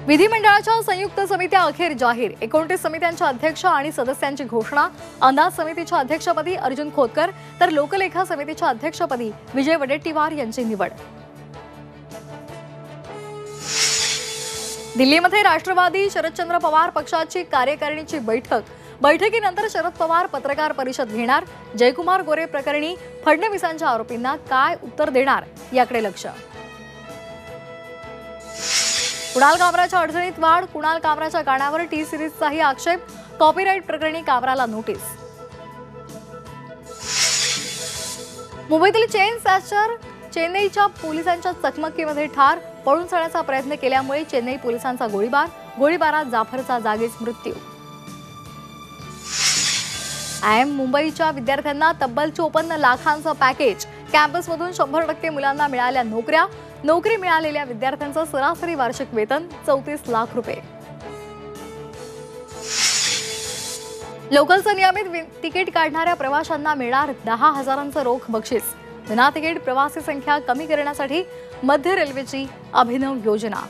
विधिमंडळाच्या संयुक्त समित्या अखेर जाहीर। 29 समित्यांच्या अध्यक्ष आणि सदस्यांची घोषणा। अंदाज समितीच्या अध्यक्षपदी अर्जुन खोतकर तर लोकलेखा समितीच्या अध्यक्षपदी विजय वडेट्टीवार यांची निवड। दिल्लीमध्ये राष्ट्रवादी शरदचंद्र पवार पक्षाची कार्यकारिणीची बैठकीनंतर शरद पवार पत्रकार परिषद घेणार। जयकुमार गोरे प्रकरणी फडणवीसांच्या आरोपींना काय उत्तर देणार याकडे लक्ष। कुणाल कामराच्या अडचणीत वाढ। कुणाल कामराच्या गाण्यावर टी सिरीजचाही आक्षेप। कॉपीराईट प्रकरणी कामराला नोटीस। मुंबईतील चेन स्नॅचर चेन्नईच्या पोलिसांच्या चकमकीमध्ये ठार। पळून जाण्याचा प्रयत्न केल्यामुळे चेन्नई पोलिसांचा गोळीबारात जाफरचा जागीच मृत्यू। आयएम मुंबईच्या विद्यार्थ्यांना तब्बल 54 लाखांचं पॅकेज। कॅम्पसमधून 100% मुलांना मिळाल्या नोकऱ्या। नोकरी मिळालेल्या विद्यार्थ्यांचं सरासरी वार्षिक वेतन 34 लाख रुपये। लोकलचं नियमित तिकीट काढणाऱ्या प्रवाशांना मिळणार 10,000चं रोख बक्षीस। विना तिकीट प्रवासी संख्या कमी करण्यासाठी मध्य रेल्वेची अभिनव योजना।